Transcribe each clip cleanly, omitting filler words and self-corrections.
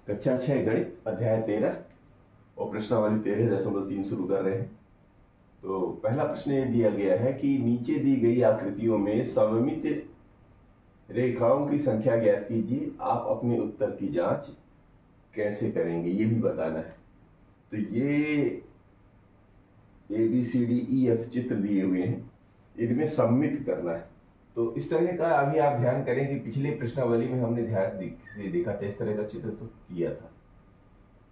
कक्षा 6 गणित अध्याय 13 और प्रश्नावली 13.3 शुरू कर रहे हैं। तो पहला प्रश्न ये दिया गया है कि नीचे दी गई आकृतियों में सममित रेखाओं की संख्या ज्ञात कीजिए। आप अपने उत्तर की जांच कैसे करेंगे ये भी बताना है। तो ये ABCDEF चित्र दिए हुए हैं, इनमें सममित करना है। तो इस तरह का अभी आप ध्यान करें कि पिछले प्रश्नावली में हमने ध्यान से देखा था, इस तरह का चित्र तो किया था।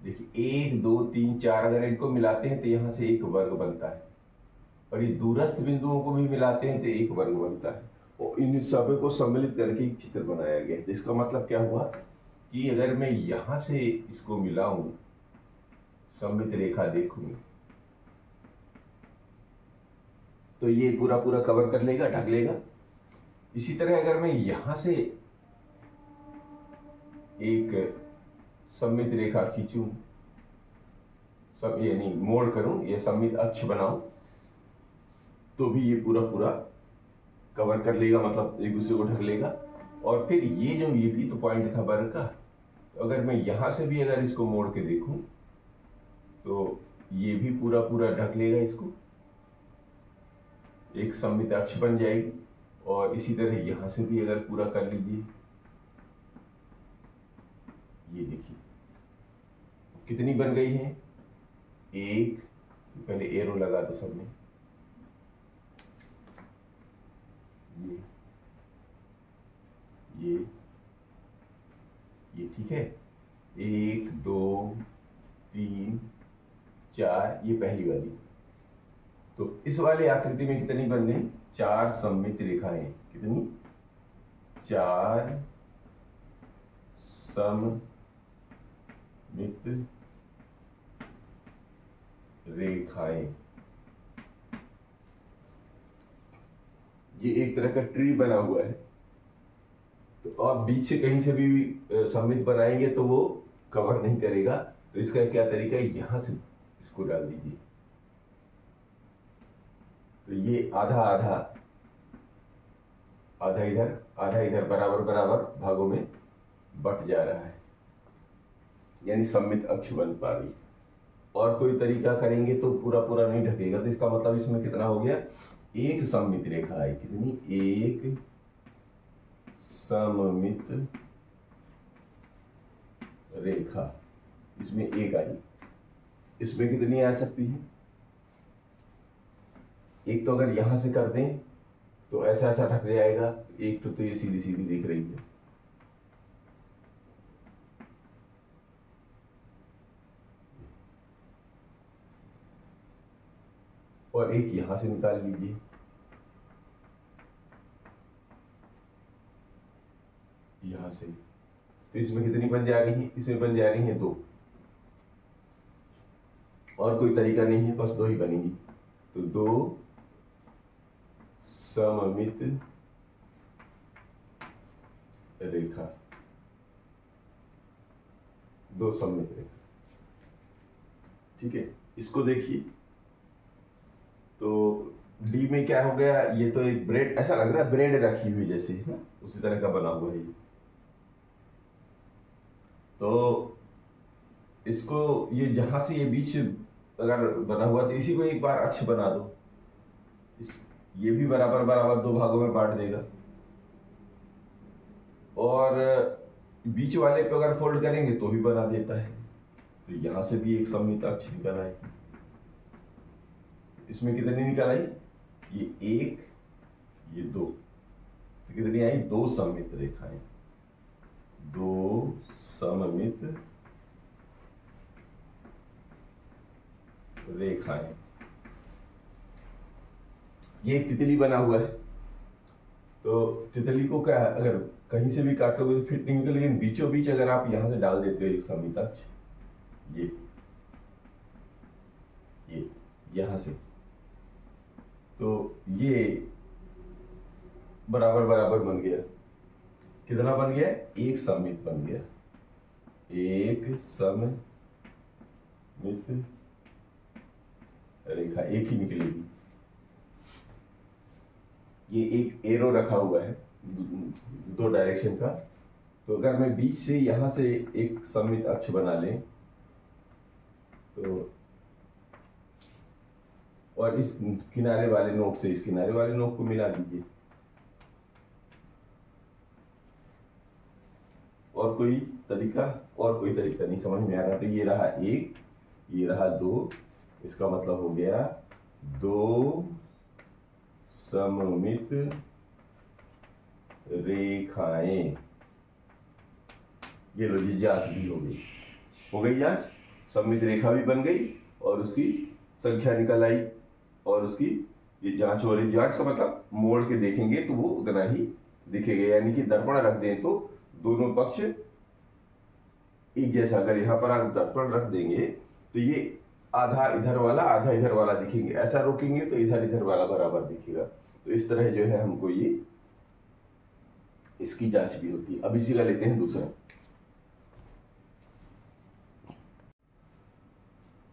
देखिए 1 2 3 4 अगर इनको मिलाते हैं तो यहाँ से एक वर्ग बनता है, और ये दूरस्थ बिंदुओं को भी मिलाते हैं तो एक वर्ग बनता है, और इन सब को सम्मिलित करके एक चित्र बनाया गया है। जिसका मतलब क्या हुआ कि अगर मैं यहाँ से इसको मिलाऊं, सममित रेखा देखूं, तो ये पूरा पूरा कवर कर लेगा, ढक लेगा। इसी तरह अगर मैं यहां से एक सममित रेखा खींचूं, सब यानी मोड़ करूं, ये सममित अक्ष बनाऊं, तो भी ये पूरा पूरा कवर कर लेगा, मतलब एक दूसरे को ढक लेगा। और फिर ये जो ये भी तो पॉइंट था वर्ग का, तो अगर मैं यहां से भी अगर इसको मोड़ के देखूं तो ये भी पूरा पूरा ढक लेगा, इसको एक सममित अक्ष बन जाएगी। और इसी तरह यहां से भी अगर पूरा कर लीजिए, ये देखिए कितनी बन गई है, एक, पहले एरो लगा दो सबने, ये ठीक है, 1 2 3 4, ये पहली वाली। तो इस वाली आकृति में कितनी बन गई, 4 सममित रेखाएं। कितनी, 4 सममित रेखाएं। ये एक तरह का ट्री बना हुआ है। तो आप बीच से कहीं से भी सममित बनाएंगे तो वो कवर नहीं करेगा। तो इसका क्या तरीका है, यहां से इसको डाल दीजिए, तो ये आधा आधा, आधा इधर बराबर बराबर भागों में बट जा रहा है, यानी सममित अक्ष बन पा रही। और कोई तरीका करेंगे तो पूरा पूरा नहीं ढकेगा। तो इसका मतलब इसमें कितना हो गया, एक सममित रेखा है। कितनी, एक सममित रेखा, इसमें एक आई। इसमें कितनी आ सकती है, एक तो अगर यहां से कर दें तो ऐसा ऐसा ढक जाएगा, एक तो ये सीधी सीधी दिख रही है। और एक यहां से निकाल लीजिए, यहां से, तो इसमें कितनी बन जा रही है, इसमें बन जा रही है 2। और कोई तरीका नहीं है, बस 2 ही बनेंगी। तो 2 सममित रेखा, 2 सममित रेखा, ठीक है। इसको देखिए तो डी में क्या हो गया, ये तो एक ब्रेड, ऐसा लग रहा है ब्रेड रखी हुई जैसे है ना, उसी तरह का बना हुआ है ये। तो इसको, ये जहां से ये बीच अगर बना हुआ तो इसी को एक बार अक्ष बना दो, ये भी बराबर बराबर 2 भागों में बांट देगा। और बीच वाले पे अगर फोल्ड करेंगे तो भी बना देता है। तो यहां से भी एक सममित अक्ष निकल आई। इसमें कितनी निकल आई, ये 1 ये 2, तो कितनी आई, 2 सममित रेखाएं, 2 सममित रेखाएं। ये एक तितली बना हुआ है। तो तितली को क्या, अगर कहीं से भी काटोगे तो फिट नहीं होगा, लेकिन बीचों बीच अगर आप यहां से डाल देते हो एक सममित अक्ष, ये यहां से, तो ये बराबर बराबर बन गया। कितना बन गया, एक सममित बन गया, एक सममित रेखा, एक ही निकलेगी। ये एक एरो रखा हुआ है 2 डायरेक्शन का, तो अगर मैं बीच से यहां से एक सममित अक्ष बना लें तो, और इस किनारे वाले नोक से इस किनारे वाले नोक को मिला दीजिए, और कोई तरीका नहीं समझ में आ रहा। तो ये रहा 1, ये रहा 2, इसका मतलब हो गया 2 सममित रेखाएं। ये लो जी, जांच भी हो गई जांच, सममित रेखा भी बन गई और उसकी संख्या निकल आई, और उसकी ये जांच हो रही। जांच का मतलब मोड़ के देखेंगे तो वो उतना ही दिखेगा, यानी कि दर्पण रख दें तो दोनों पक्ष एक जैसा। अगर यहाँ पर आप दर्पण रख देंगे तो ये आधा इधर वाला आधा इधर वाला दिखेंगे, ऐसा रोकेंगे तो इधर वाला बराबर दिखेगा। तो इस तरह जो है हमको ये इसकी जांच भी होती है। अब इसी का लेते हैं दूसरा।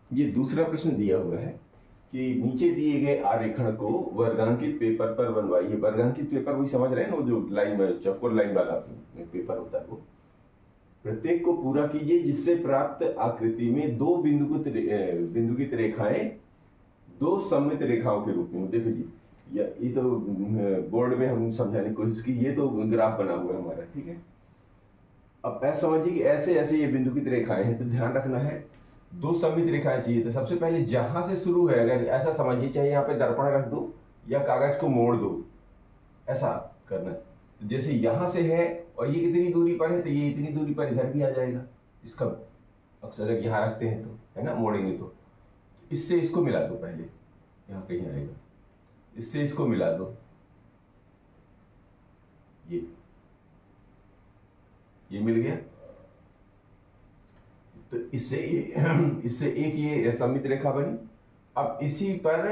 ये दूसरा प्रश्न दिया हुआ है कि नीचे दिए गए आरेखण को वर्गांकित पेपर पर बनवाइए। वर्गांकित पेपर वही समझ रहे हैं ना, वो जो लाइन में चौकोर लाइन वाला पेपर होता है वो। प्रत्येक को पूरा कीजिए जिससे प्राप्त आकृति में दो बिंदुकित रेखाएं दो सममित रेखाओं के रूप में। देखो जी, ये तो बोर्ड में हम समझाने की कोशिश की, ये तो ग्राफ बना हुआ है हमारा, ठीक है। अब ऐसा समझिए कि ऐसे ऐसे ये बिंदुकित रेखाएं हैं, तो ध्यान रखना है दो सममित रेखाएं चाहिए। तो सबसे पहले जहां से शुरू है, अगर ऐसा समझिए, चाहे यहाँ पे दर्पण रख दो या कागज को मोड़ दो, ऐसा करना है। तो जैसे यहां से है और ये कितनी दूरी पर है, तो ये इतनी दूरी पर इधर भी आ जाएगा। इसका अक्सर अगर यहाँ रखते हैं तो, है ना, मोड़ेंगे तो इससे इसको मिला दो, पहले यहाँ कहीं आएगा, इससे इसको मिला दो, ये मिल गया। तो इससे एक ये सममित रेखा बनी। अब इसी पर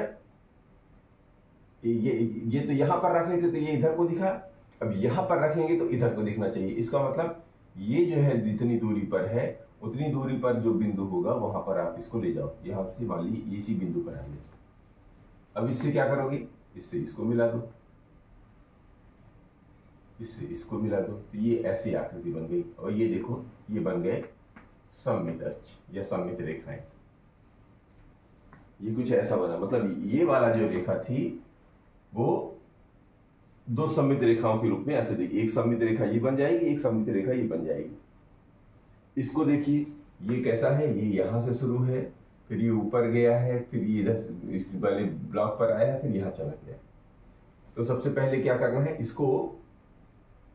ये तो यहां पर रखे थे तो ये इधर को दिखा, अब यहां पर रखेंगे तो इधर को दिखना चाहिए। इसका मतलब ये जो है जितनी दूरी पर है उतनी दूरी पर जो बिंदु होगा वहां पर आप इसको ले जाओ। यहां से मान ली इसी बिंदु पर आएंगे। अब इससे क्या करोगे, इससे इसको मिला दो, इससे इसको मिला दो, तो ये ऐसी आकृति बन गई। और ये देखो, ये बन गए सममित अक्ष या सममित रेखाएं। ये कुछ ऐसा बना, मतलब ये वाला जो रेखा थी वो दो सममित रेखाओं के रूप में ऐसे देखिए, एक सममित रेखा ये बन जाएगी, एक सममित रेखा ये बन जाएगी। इसको देखिए, ये कैसा है, ये यहां से शुरू है, फिर ये ऊपर गया है, फिर ये इधर इस वाले ब्लॉक पर आया, फिर यहां चला गया। तो सबसे पहले क्या करना है, इसको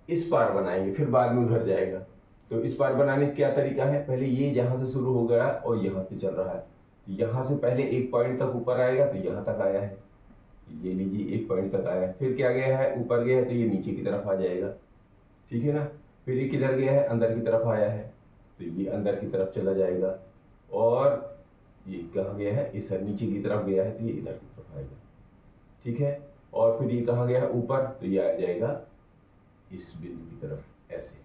इस पार बनाएंगे, फिर बाद में उधर जाएगा। तो इस पार बनाने का क्या तरीका है, पहले ये यहां से शुरू हो गया और यहां पे चल रहा है, तो यहां से पहले एक पॉइंट तक ऊपर आएगा, तो यहां तक आया है, ये लीजिए एक पॉइंट तक आया है। फिर क्या गया है, ऊपर गया है, तो ये नीचे की तरफ आ जाएगा, ठीक है ना। फिर ये किधर गया है, अंदर की तरफ आया है, तो ये अंदर की तरफ चला जाएगा। और ये कहाँ गया है, इस नीचे की तरफ गया है, तो ये इधर की तरफ आएगा, ठीक है। और फिर ये कहाँ गया है, ऊपर, तो ये आ जाएगा इस बिंदु की तरफ, ऐसे,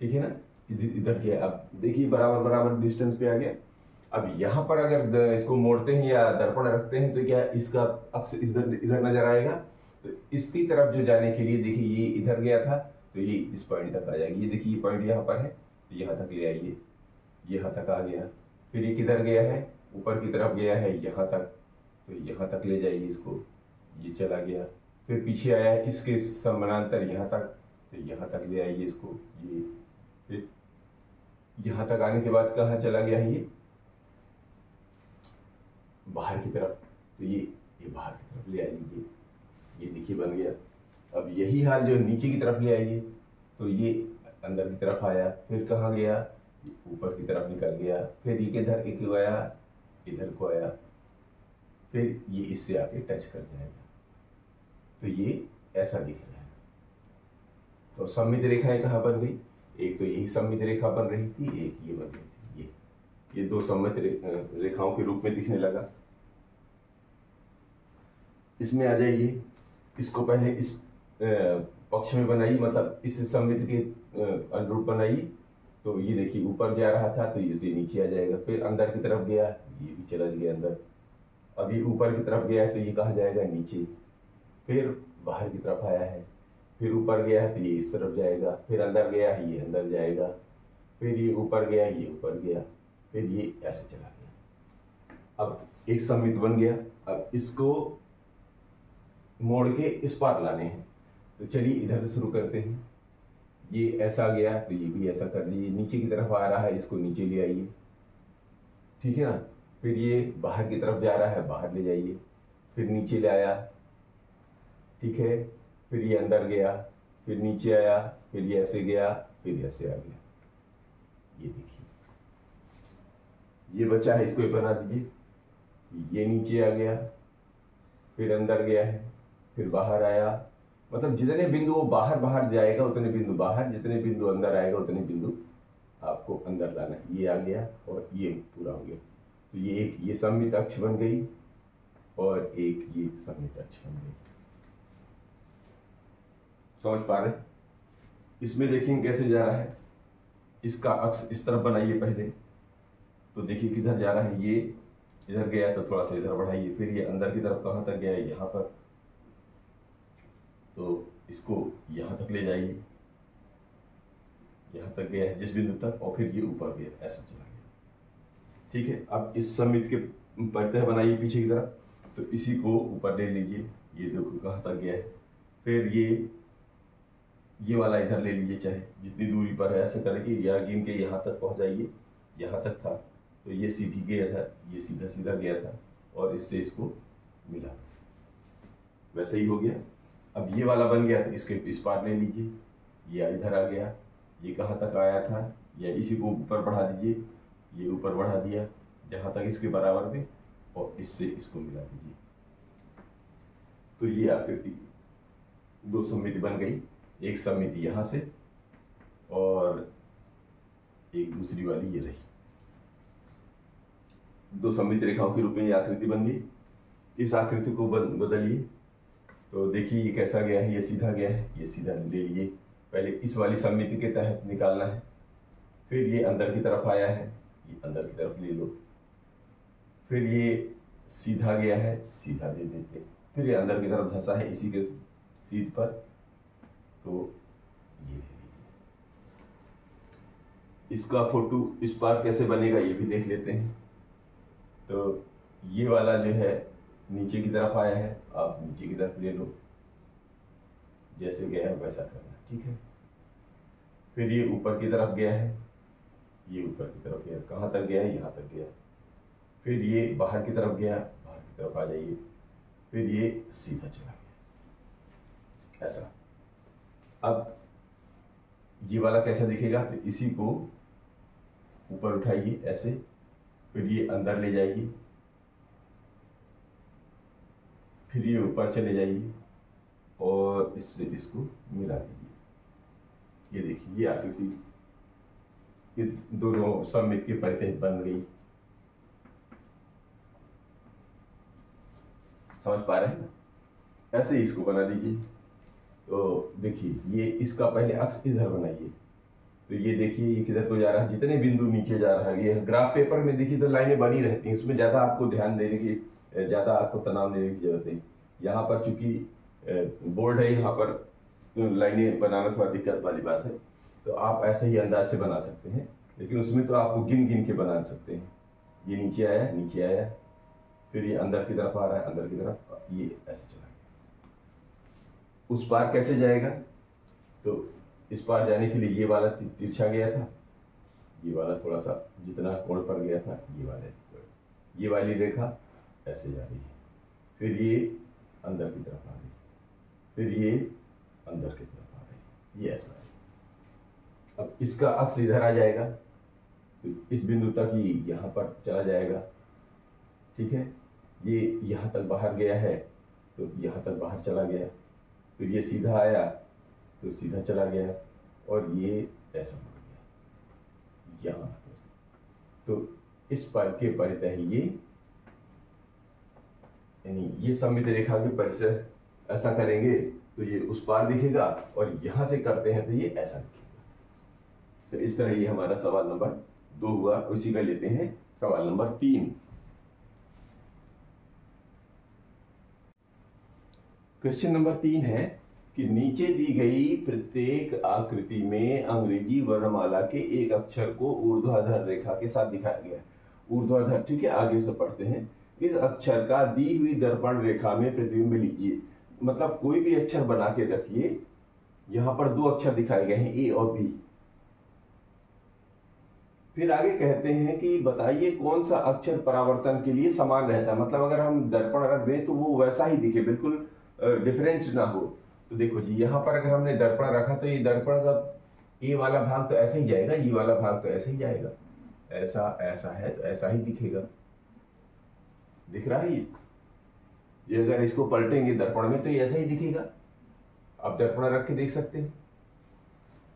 ठीक है ना। इधर क्या, अब देखिए बराबर बराबर डिस्टेंस पे आ गया। अब यहां पर अगर इसको मोड़ते हैं या दर्पण रखते हैं तो क्या इसका अक्ष इधर नजर आएगा। तो इसकी तरफ जो जाने के लिए देखिए, ये इधर गया था तो ये इस पॉइंट तक आ जाएगी। ये देखिए, ये पॉइंट यहाँ पर है, तो यहाँ तक ले आइए, यहाँ तक आ गया। फिर ये किधर गया है, ऊपर की तरफ गया है यहाँ तक, तो यहाँ तक ले जाइए इसको, ये चला गया। फिर पीछे आया है इसके समानांतर यहाँ तक, तो यहाँ तक ले आइए इसको, ये। फिर यहाँ तक आने के बाद कहाँ चला गया है, ये बाहर की तरफ, तो ये बाहर की तरफ ले आइए, ये देखिए बन गया। अब यही हाल जो नीचे की तरफ ले आइए, तो ये अंदर की तरफ आया, फिर कहाँ गया, ऊपर की तरफ निकल गया। फिर ये किधर क्यों आया, इधर को आया, फिर ये इससे आके टच कर जाएगा, तो ये ऐसा दिख रहा है। तो सममित रेखाएं कहाँ बन गई, एक तो यही सममित रेखा बन रही थी, एक ये बन रही थी, ये दो सममित रेखाओं के रूप में दिखने लगा। इसमें आ जाइए, इसको पहले इस पक्ष में बनाइए, मतलब इस सममित के अनुरूप बनाइए। तो ये देखिए, ऊपर जा रहा था तो ये नीचे आ जाएगा। फिर अंदर की तरफ गया, ये भी चला गया अंदर। अभी ऊपर की तरफ गया है तो ये कहाँ जाएगा, नीचे। फिर बाहर की तरफ आया है, फिर ऊपर गया है तो ये इस तरफ जाएगा, फिर अंदर गया है ये अंदर जाएगा, फिर ये ऊपर गया ये ऊपर गया, फिर ये ऐसे चला गया। अब एक सममित बन गया। अब इसको मोड़ के इस पार लाने हैं, तो चलिए इधर से शुरू करते हैं। ये ऐसा गया तो ये भी ऐसा कर लीजिए, नीचे की तरफ आ रहा है इसको नीचे ले आइए, ठीक है ना। फिर ये बाहर की तरफ जा रहा है, बाहर ले जाइए, फिर नीचे ले आया, ठीक है। फिर ये अंदर गया, फिर नीचे आया, फिर ये ऐसे गया, फिर ऐसे आ गया। ये देखिए ये बचा है, इसको बना दीजिए। ये नीचे आ गया, फिर अंदर गया है, फिर बाहर आया। मतलब जितने बिंदु वो बाहर बाहर जाएगा उतने बिंदु बाहर, जितने बिंदु अंदर आएगा उतने बिंदु आपको अंदर लाना है। ये आ गया और ये पूरा हो गया। तो ये एक ये सममित अक्ष बन गई और एक ये सममित अक्ष बन गई। समझ पा रहे? इसमें देखेंगे कैसे जा रहा है। इसका अक्ष इस तरफ बनाइए पहले, तो देखिए किधर जा रहा है। ये इधर गया तो थोड़ा सा इधर बढ़ाइए, फिर ये अंदर की तरफ कहां तक गया है, यहाँ पर, तो इसको यहाँ तक ले जाइए, यहाँ तक गया है जिस बिंदु तक, और फिर ये ऊपर गया, ऐसा चला गया, ठीक है। अब इस सममित के परितः बनाइए पीछे की तरफ, तो इसी को ऊपर ले लीजिए, ये देखो कहाँ तक गया है। फिर ये वाला इधर ले लीजिए, चाहे जितनी दूरी पर है ऐसे करके या गिन के यहाँ तक पहुँच जाइए। यहाँ तक था तो ये सीधी गया था, ये सीधा सीधा गया था और इससे इसको मिला, वैसे ही हो गया। अब ये वाला बन गया तो इसके इस पार ले लीजिए, ये इधर आ गया, ये कहाँ तक आया था, या इसी को ऊपर बढ़ा दीजिए, ये ऊपर बढ़ा दिया जहाँ तक इसके बराबर में, और इससे इसको मिला दीजिए। तो ये आकृति दो सममिति बन गई, एक सममिति यहाँ से और एक दूसरी वाली ये रही। दो सममित रेखाओं के रूप में ये आकृति बन गई। इस आकृति को बदलिए, तो देखिए ये कैसा गया है, ये सीधा गया है, ये सीधा ले लीजिए। पहले इस वाली सममिति के तहत निकालना है, फिर ये अंदर की तरफ आया है, ये अंदर की तरफ ले लो, फिर ये सीधा गया है, सीधा दे देते, फिर ये अंदर की तरफ धंसा है इसी के सीध पर, तो ये ले लीजिए। इसका फोटो इस पार कैसे बनेगा ये भी देख लेते हैं। तो ये वाला जो है नीचे की तरफ आया है, आप नीचे की तरफ ले लो, जैसे गया है वैसा करना, ठीक है। फिर ये ऊपर की तरफ गया है, ये ऊपर की तरफ गया, कहाँ तक गया है, यहाँ तक गया। फिर ये बाहर की तरफ गया, बाहर की तरफ आ जाइए, फिर ये सीधा चला गया, ऐसा। अब ये वाला कैसा दिखेगा, तो इसी को ऊपर उठाइए ऐसे, फिर ये अंदर ले जाइए, फिर ये ऊपर चले जाइए और इससे इसको मिला दीजिए। ये देखिए ये आकृति ये दोनों सममित के परितः बन गई। समझ पा रहे हैं ना? ऐसे इसको बना दीजिए। तो देखिए ये इसका पहले अक्ष इधर बनाइए, तो ये देखिए ये किधर को जा रहा है, जितने बिंदु नीचे जा रहा है। ये ग्राफ पेपर में देखिए तो लाइनें बनी रहती हैं, उसमें ज्यादा आपको ध्यान देने की, ज्यादा आपको तनाव देने की जरूरत नहीं। यहाँ पर चूंकि बोर्ड है, यहाँ पर लाइनें बनाना थोड़ा दिक्कत वाली बात है, तो आप ऐसे ही अंदाज से बना सकते हैं, लेकिन उसमें तो आपको गिन गिन के बना सकते हैं। ये नीचे आया, नीचे आया, फिर ये अंदर की तरफ आ रहा है, अंदर की तरफ, ये ऐसे चला गया। उस पार कैसे जाएगा, तो इस पार जाने के लिए ये वाला तिरछा गया था, ये वाला थोड़ा सा जितना कोण पर गया था, ये वाली रेखा ऐसे जा रही है, फिर ये अंदर की तरफ आ गई, फिर ये अंदर की तरफ आ गई, ये ऐसा है। अब इसका अक्ष इधर आ जाएगा, तो इस बिंदु तक ये यहाँ पर चला जाएगा, ठीक है। ये यहाँ तक बाहर गया है, तो यहाँ तक बाहर चला गया, फिर ये सीधा आया तो सीधा चला गया, और ये ऐसा हो गया यहाँ पर। तो इस पर के परितः ये, यानी ये सममित रेखा के परितः ऐसा करेंगे तो ये उस पार दिखेगा, और यहां से करते हैं तो ये ऐसा दिखेगा। तो इस तरह ये हमारा सवाल नंबर 2 हुआ। उसी का लेते हैं सवाल नंबर 3। क्वेश्चन नंबर 3 है कि नीचे दी गई प्रत्येक आकृति में अंग्रेजी वर्णमाला के एक अक्षर को ऊर्ध्वाधर रेखा के साथ दिखाया गया है। ऊर्ध्वाधर, ठीक है, आगे से पढ़ते हैं। इस अक्षर का दी हुई दर्पण रेखा में प्रतिबिंब लीजिए। मतलब कोई भी अक्षर बना के रखिए। यहां पर दो अक्षर दिखाए गए हैं, ए और बी। फिर आगे कहते हैं कि बताइए कौन सा अक्षर परावर्तन के लिए समान रहता है। मतलब अगर हम दर्पण रख दें तो वो वैसा ही दिखे, बिल्कुल डिफरेंट ना हो। तो देखो जी, यहाँ पर अगर हमने दर्पण रखा तो ये दर्पण का ए वाला भाग तो ऐसे ही जाएगा, ये वाला भाग तो ऐसे ही जाएगा। ऐसा ऐसा है तो ऐसा ही दिखेगा। दिख रहा है ये अगर इसको पलटेंगे दर्पण में तो ये ऐसा ही दिखेगा। आप दर्पण रख के देख सकते हैं।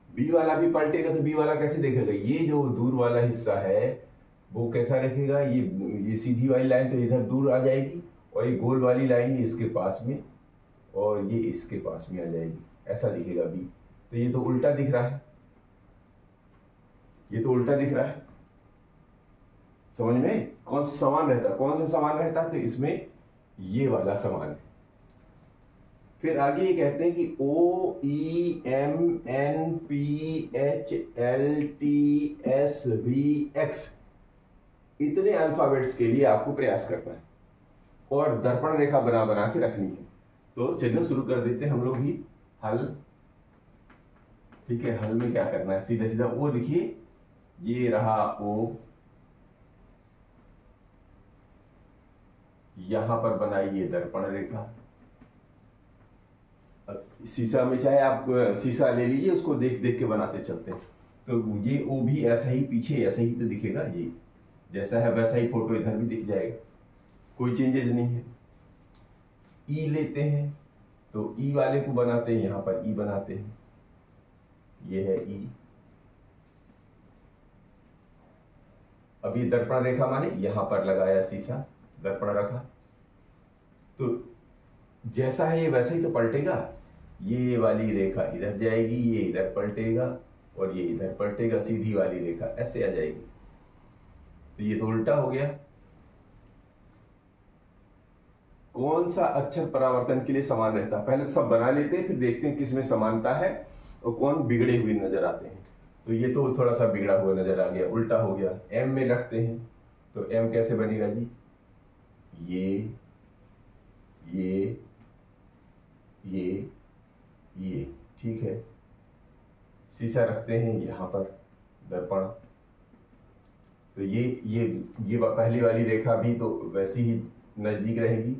बी वाला भी पलटेगा तो बी वाला कैसे देखेगा? ये जो दूर वाला हिस्सा है वो कैसा रखेगा? ये सीधी वाली लाइन तो इधर दूर आ जाएगी और ये गोल वाली लाइन ये इसके पास में और ये इसके पास में आ जाएगी। ऐसा दिखेगा बी। तो ये तो उल्टा दिख रहा है, ये तो उल्टा दिख रहा है। समझ में कौन सा समान रहता है? कौन सा समान रहता है? तो इसमें ये वाला समान है। फिर आगे ये कहते हैं कि O E M N P H L T S V X इतने अल्फाबेट्स के लिए आपको प्रयास करना है और दर्पण रेखा बना बना के रखनी है। तो चलिए शुरू कर देते हैं हम लोग भी हल। ठीक है, हल में क्या करना है? सीधा सीधा O लिखिए। ये रहा O, यहां पर बनाइए दर्पण रेखा। शीशा में चाहे आप शीशा ले लीजिए, उसको देख देख के बनाते चलते हैं। तो ये ओ भी ऐसा ही पीछे ऐसा ही तो दिखेगा। ये जैसा है वैसा ही फोटो इधर भी दिख जाएगा, कोई चेंजेस नहीं है। ई लेते हैं तो ई वाले को बनाते हैं, यहां पर ई बनाते हैं। ये है ई। अब ये दर्पण रेखा माने यहां पर लगाया शीशा, दर्पण रखा, तो जैसा है ये वैसे ही तो पलटेगा। ये वाली रेखा इधर जाएगी, ये इधर पलटेगा और ये इधर पलटेगा। सीधी वाली रेखा ऐसे आ जाएगी। तो ये तो उल्टा हो गया। कौन सा अक्षर परावर्तन के लिए समान रहता है? पहले तो सब बना लेते हैं, फिर देखते हैं किसमें समानता है और कौन बिगड़े हुए नजर आते हैं। तो ये तो थोड़ा सा बिगड़ा हुआ नजर आ गया, उल्टा हो गया। एम में रखते हैं तो एम कैसे बनेगा जी? ये ठीक है। शीशा रखते हैं यहां पर, दर्पण। तो ये पहली वाली रेखा भी तो वैसी ही नजदीक रहेगी।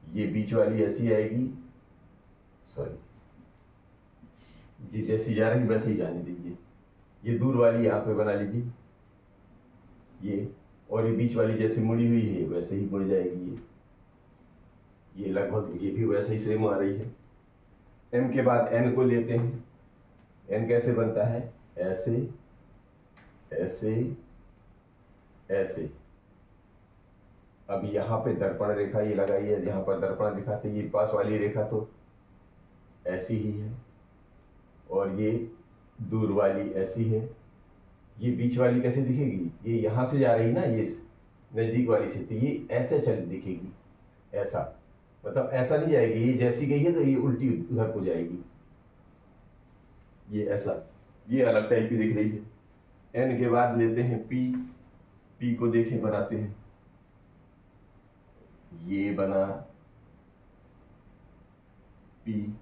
ये बीच वाली ऐसी आएगी, सॉरी जी, जैसी जा रही वैसे ही जाने दीजिए। ये दूर वाली यहाँ पे बना लीजिए ये, और ये बीच वाली जैसे मुड़ी हुई है वैसे ही मुड़ जाएगी। ये लगभग ये भी वैसे ही सेम आ रही है। एम के बाद एन को लेते हैं। एन कैसे बनता है? ऐसे ऐसे ऐसे। अब यहाँ पे दर्पण रेखा ये लगाई है, यहाँ पर दर्पण दिखाते, ये पास वाली रेखा तो ऐसी ही है और ये दूर वाली ऐसी है। ये बीच वाली कैसे दिखेगी? ये यहां से जा रही ना, ये नजदीक वाली से, तो ये ऐसे चल दिखेगी। ऐसा मतलब ऐसा नहीं जाएगी, ये जैसी गई है तो ये उल्टी उधर को जाएगी। ये ऐसा, ये अलग टाइप की दिख रही है। एन के बाद लेते हैं पी। पी को देखें बनाते हैं, ये बना पी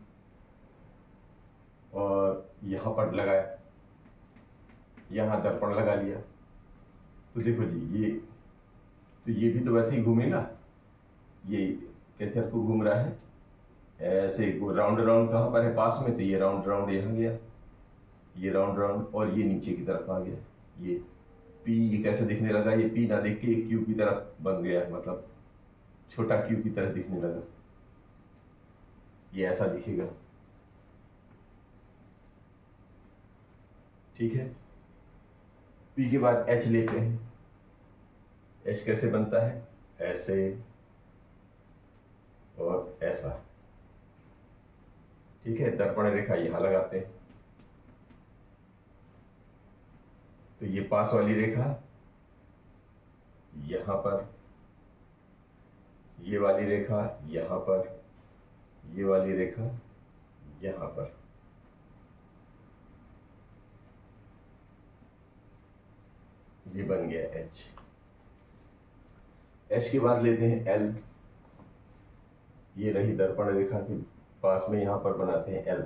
और यहां पर लगाया, यहां दर्पण लगा लिया। तो देखो जी, ये भी तो वैसे ही घूमेगा। ये कैथर को घूम रहा है ऐसे, राउंड राउंड कहां पर है? पास में। तो ये राउंड राउंड यहां गया, ये राउंड राउंड और ये नीचे की तरफ आ गया। ये पी ये कैसे दिखने लगा? ये पी ना देख के क्यू की तरफ बन गया, मतलब छोटा क्यू की तरह दिखने लगा। ये ऐसा दिखेगा। ठीक है। पी के बाद एच लेते हैं। एच कैसे बनता है? ऐसे और ऐसा। ठीक है, दर्पण रेखा यहां लगाते हैं। तो ये पास वाली रेखा यहां पर, ये वाली रेखा यहां पर, ये वाली रेखा यहां पर ये बन गया एच। एच के बाद लेते हैं एल। ये रही दर्पण रेखा के पास में, यहां पर बनाते हैं एल।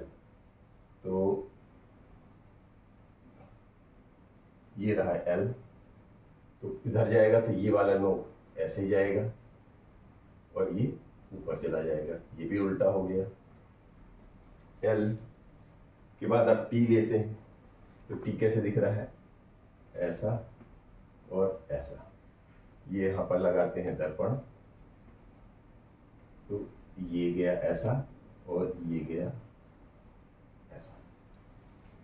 तो ये रहा एल, तो इधर जाएगा तो ये वाला नोक ऐसे ही जाएगा और ये ऊपर चला जाएगा, ये भी उल्टा हो गया। एल के बाद अब टी लेते हैं, तो टी कैसे दिख रहा है, ऐसा और ऐसा। ये यहां पर लगाते हैं दर्पण, तो ये गया ऐसा और ये गया ऐसा,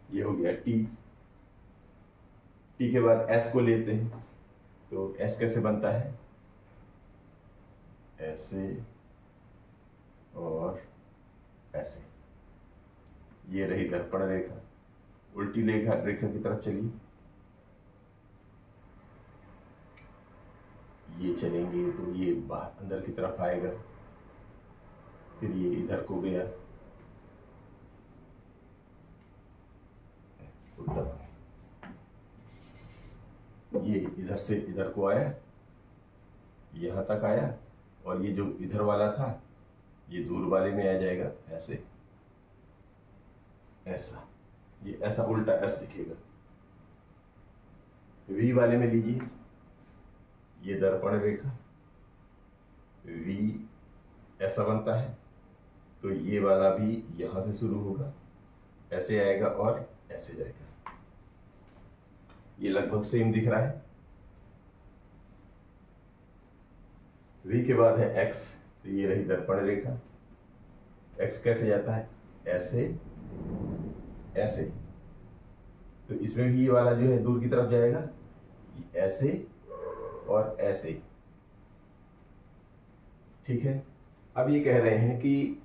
ये हो गया टी। टी के बाद एस को लेते हैं, तो एस कैसे बनता है, ऐसे और ऐसे। ये रही दर्पण रेखा। उल्टी रेखा की तरफ चलिए, ये चलेंगे तो ये बाहर अंदर की तरफ आएगा, फिर ये इधर को गया उल्टा, ये इधर से इधर को आया, यहां तक आया, और ये जो इधर वाला था ये दूर वाले में आ जाएगा ऐसे, ऐसा। ये ऐसा उल्टा एस दिखेगा। वी वाले में लीजिए, ये दर्पण रेखा, वी ऐसा बनता है, तो ये वाला भी यहां से शुरू होगा, ऐसे आएगा और ऐसे जाएगा। ये लगभग सेम दिख रहा है। वी के बाद है एक्स, तो ये रही दर्पण रेखा। एक्स कैसे जाता है, ऐसे ऐसे, तो इसमें भी ये वाला जो है दूर की तरफ जाएगा, ऐसे और ऐसे। ठीक है। अब ये कह रहे हैं कि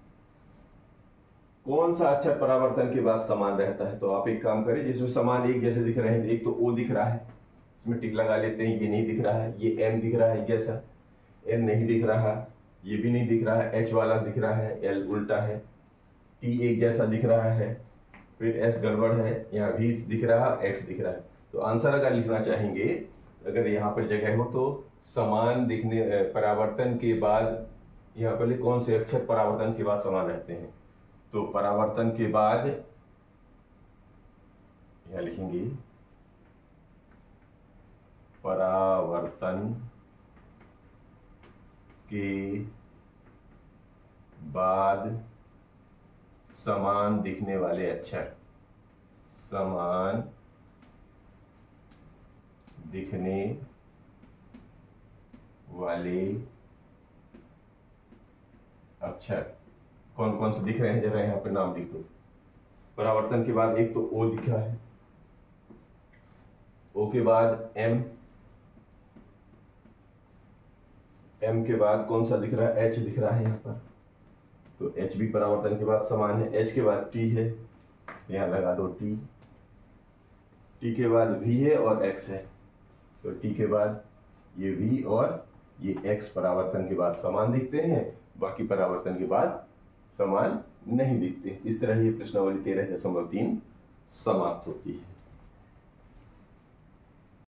कौन सा अक्षर परावर्तन के बाद समान रहता है, तो आप एक काम करें, जिसमें समान एक जैसे दिख रहे हैं, एक तो ओ दिख रहा है, इसमें टिक लगा लेते हैं, ये नहीं दिख रहा है। ये एम दिख रहा है जैसा, एन नहीं दिख रहा, ये भी नहीं दिख रहा है, एच वाला दिख रहा है, एल उल्टा है, टी एक जैसा दिख रहा है, फिर एस गड़बड़ है, यहाँ वी दिख रहा है, एक्स दिख रहा है। तो आंसर अगर लिखना चाहेंगे, अगर यहाँ पर जगह हो, तो समान दिखने परावर्तन के बाद यहाँ पर कौन से अक्षर परावर्तन के बाद समान रहते हैं, तो परावर्तन के बाद यहां लिखेंगे परावर्तन के बाद समान दिखने वाले अक्षर, समान दिखने वाले अक्षर कौन कौन से दिख रहे हैं, जरा यहाँ पे नाम लिख दो। परावर्तन के बाद एक तो ओ दिखा है, ओ के बाद एम, एम के बाद कौन सा दिख रहा है, एच दिख रहा है यहाँ पर, तो एच भी परावर्तन के बाद समान है। एच के बाद टी है, यहाँ लगा दो टी। टी के बाद वी है और एक्स है, तो टी के बाद ये वी और ये एक्स परावर्तन के बाद समान दिखते हैं, बाकी परावर्तन के बाद समान नहीं दिखते। इस तरह ये प्रश्नावली 13.3 समाप्त होती है।